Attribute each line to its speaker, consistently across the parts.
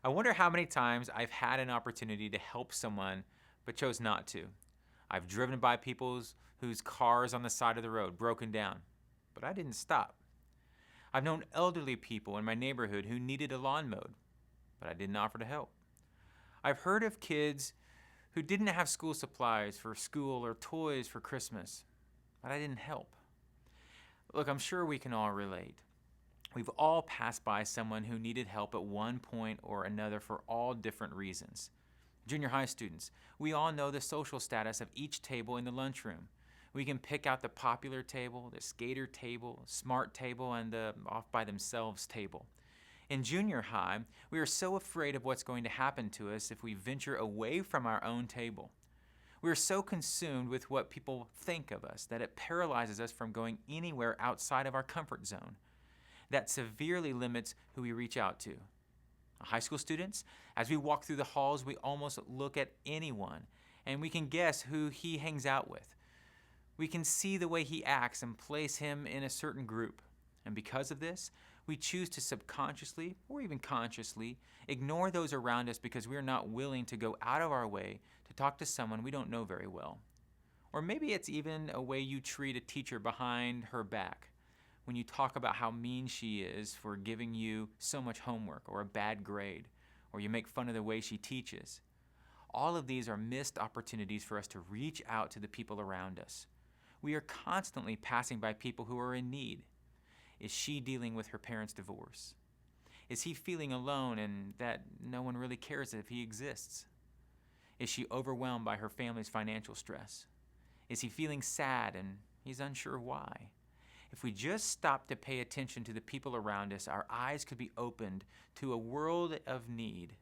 Speaker 1: I wonder how many times I've had an opportunity to help someone but chose not to. I've driven by people's whose cars on the side of the road broken down, but I didn't stop. I've known elderly people in my neighborhood who needed a lawn mowed, but I didn't offer to help. I've heard of kids who didn't have school supplies for school or toys for Christmas, but I didn't help. Look, I'm sure we can all relate. We've all passed by someone who needed help at one point or another for all different reasons. Junior high students, we all know the social status of each table in the lunchroom. We can pick out the popular table, the skater table, smart table, and the off by themselves table. In junior high, we are so afraid of what's going to happen to us if we venture away from our own table. We are so consumed with what people think of us that it paralyzes us from going anywhere outside of our comfort zone. That severely limits who we reach out to. High school students, as we walk through the halls, we almost look at anyone and we can guess who he hangs out with. We can see the way he acts and place him in a certain group. And because of this, we choose to subconsciously or even consciously ignore those around us because we are not willing to go out of our way to talk to someone we don't know very well. Or maybe it's even a way you treat a teacher behind her back when you talk about how mean she is for giving you so much homework or a bad grade, or you make fun of the way she teaches. All of these are missed opportunities for us to reach out to the people around us. We are constantly passing by people who are in need. Is she dealing with her parents' divorce? Is he feeling alone and that no one really cares if he exists? Is she overwhelmed by her family's financial stress? Is he feeling sad and he's unsure why? If we just stop to pay attention to the people around us, our eyes could be opened to a world of need.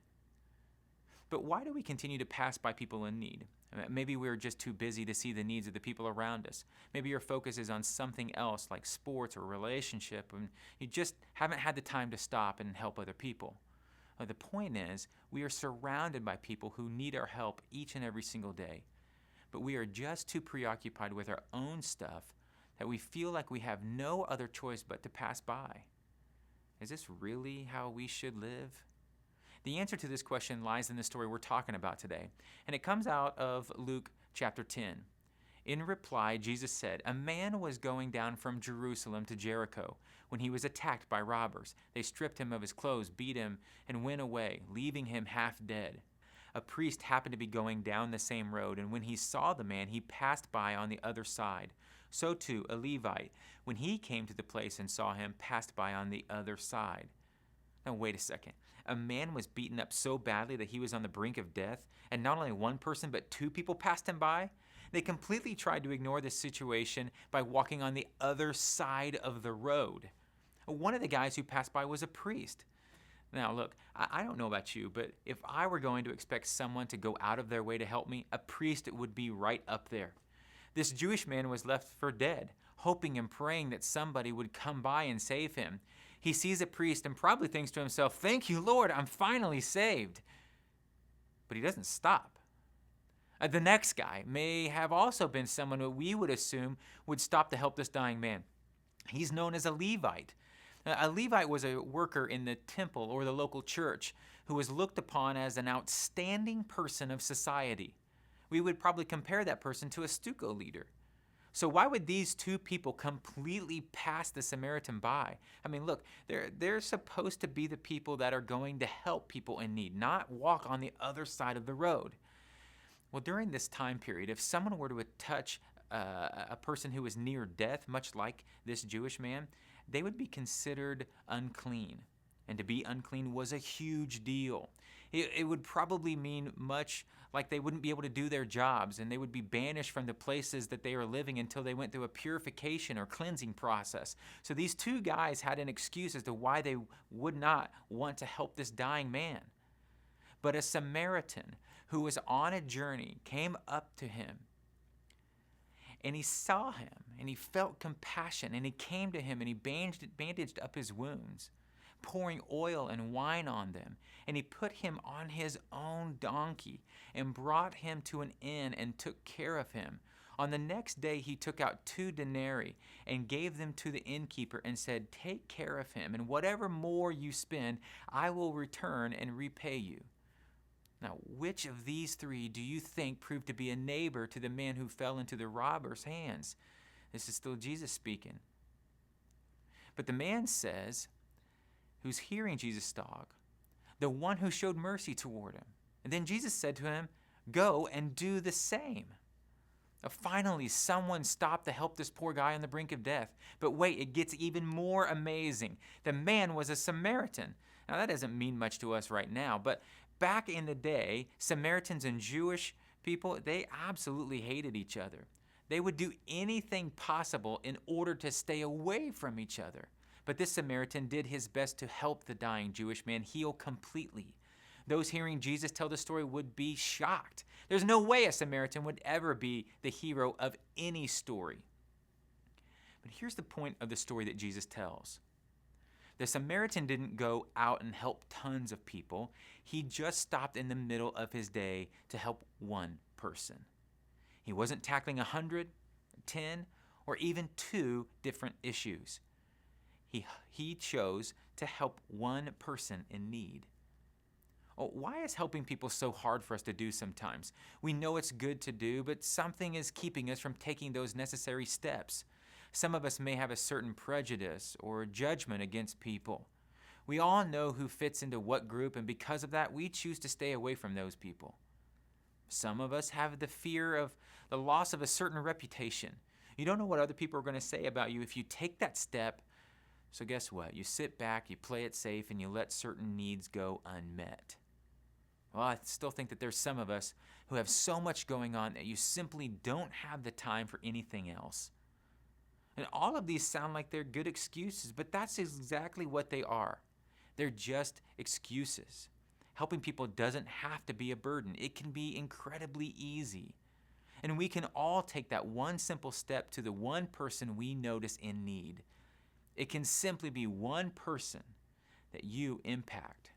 Speaker 1: But why do we continue to pass by people in need? Maybe we're just too busy to see the needs of the people around us. Maybe your focus is on something else like sports or relationship, and you just haven't had the time to stop and help other people. The point is, we are surrounded by people who need our help each and every single day. But we are just too preoccupied with our own stuff that we feel like we have no other choice but to pass by. Is this really how we should live? The answer to this question lies in the story we're talking about today, and it comes out of Luke chapter 10. In reply, Jesus said, "A man was going down from Jerusalem to Jericho when he was attacked by robbers. They stripped him of his clothes, beat him, and went away, leaving him half dead. A priest happened to be going down the same road, and when he saw the man, he passed by on the other side. So too, a Levite, when he came to the place and saw him, passed by on the other side." Now, wait a second. A man was beaten up so badly that he was on the brink of death, and not only one person, but two people passed him by? They completely tried to ignore this situation by walking on the other side of the road. One of the guys who passed by was a priest. Now, look, I don't know about you, but if I were going to expect someone to go out of their way to help me, a priest would be right up there. This Jewish man was left for dead, hoping and praying that somebody would come by and save him. He sees a priest and probably thinks to himself, "Thank you, Lord, I'm finally saved." But he doesn't stop. The next guy may have also been someone who we would assume would stop to help this dying man. He's known as a Levite. A Levite was a worker in the temple or the local church who was looked upon as an outstanding person of society. We would probably compare that person to a StuCo leader. So why would these two people completely pass the Samaritan by? I mean, look, they're supposed to be the people that are going to help people in need, not walk on the other side of the road. Well, during this time period, if someone were to touch a person who was near death, much like this Jewish man, they would be considered unclean. And to be unclean was a huge deal. It would probably mean much like they wouldn't be able to do their jobs, and they would be banished from the places that they were living until they went through a purification or cleansing process. So these two guys had an excuse as to why they would not want to help this dying man. But a Samaritan who was on a journey came up to him, and he saw him, and he felt compassion, and he came to him, and he bandaged up his wounds, pouring oil and wine on them. And he put him on his own donkey and brought him to an inn and took care of him. On the next day, he took out 2 denarii and gave them to the innkeeper and said, 'Take care of him, and whatever more you spend, I will return and repay you.' Now, which of these 3 do you think proved to be a neighbor to the man who fell into the robber's hands?" This is still Jesus speaking. But the man says, who's hearing Jesus talk, "The one who showed mercy toward him." And then Jesus said to him, "Go and do the same." Finally, someone stopped to help this poor guy on the brink of death. But wait, it gets even more amazing. The man was a Samaritan. Now, that doesn't mean much to us right now, but back in the day, Samaritans and Jewish people, they absolutely hated each other. They would do anything possible in order to stay away from each other. But this Samaritan did his best to help the dying Jewish man heal completely. Those hearing Jesus tell the story would be shocked. There's no way a Samaritan would ever be the hero of any story. But here's the point of the story that Jesus tells. The Samaritan didn't go out and help tons of people. He just stopped in the middle of his day to help one person. He wasn't tackling 100, 10, or even 2 different issues. He chose to help one person in need. Oh, why is helping people so hard for us to do sometimes? We know it's good to do, but something is keeping us from taking those necessary steps. Some of us may have a certain prejudice or judgment against people. We all know who fits into what group, and because of that, we choose to stay away from those people. Some of us have the fear of the loss of a certain reputation. You don't know what other people are going to say about you if you take that step. So guess what? You sit back, you play it safe, and you let certain needs go unmet. Well, I still think that there's some of us who have so much going on that you simply don't have the time for anything else. And all of these sound like they're good excuses, but that's exactly what they are. They're just excuses. Helping people doesn't have to be a burden. It can be incredibly easy. And we can all take that one simple step to the one person we notice in need. It can simply be one person that you impact.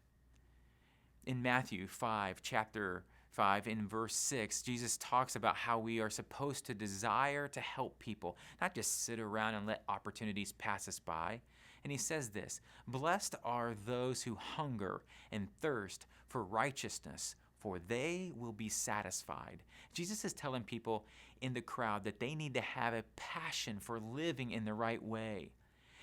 Speaker 1: In Matthew 5, chapter 5, in verse 6, Jesus talks about how we are supposed to desire to help people, not just sit around and let opportunities pass us by. And he says this, "Blessed are those who hunger and thirst for righteousness, for they will be satisfied." Jesus is telling people in the crowd that they need to have a passion for living in the right way.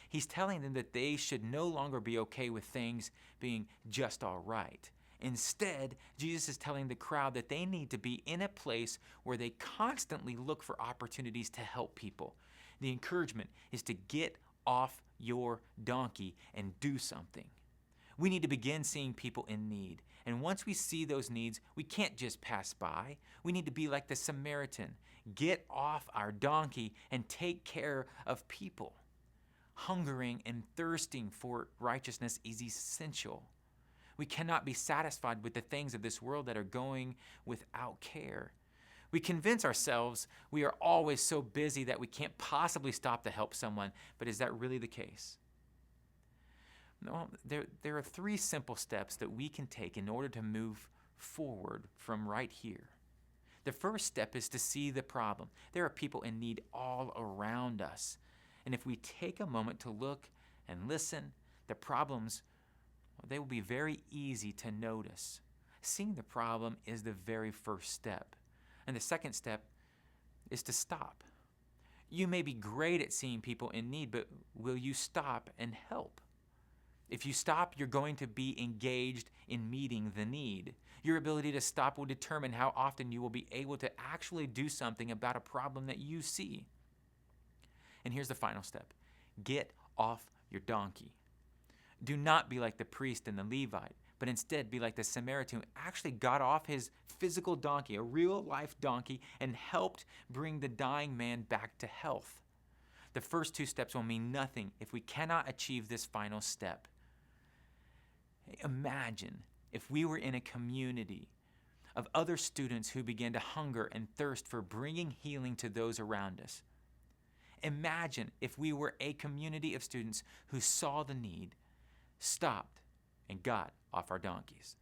Speaker 1: He's telling them that they should no longer be okay with things being just all right. Instead, Jesus is telling the crowd that they need to be in a place where they constantly look for opportunities to help people. The encouragement is to get off your donkey and do something. We need to begin seeing people in need. And once we see those needs, we can't just pass by. We need to be like the Samaritan. Get off our donkey and take care of people. Hungering and thirsting for righteousness is essential. We cannot be satisfied with the things of this world that are going without care. We convince ourselves we are always so busy that we can't possibly stop to help someone, but is that really the case? No, there are 3 simple steps that we can take in order to move forward from right here. The first step is to see the problem. There are people in need all around us. And if we take a moment to look and listen, the problems, they will be very easy to notice. Seeing the problem is the very first step. And the second step is to stop. You may be great at seeing people in need, but will you stop and help? If you stop, you're going to be engaged in meeting the need. Your ability to stop will determine how often you will be able to actually do something about a problem that you see. And here's the final step. Get off your donkey. Do not be like the priest and the Levite, but instead be like the Samaritan who actually got off his physical donkey, a real-life donkey, and helped bring the dying man back to health. The first 2 steps will mean nothing if we cannot achieve this final step. Imagine if we were in a community of other students who began to hunger and thirst for bringing healing to those around us. Imagine if we were a community of students who saw the need, stopped, and got off our donkeys.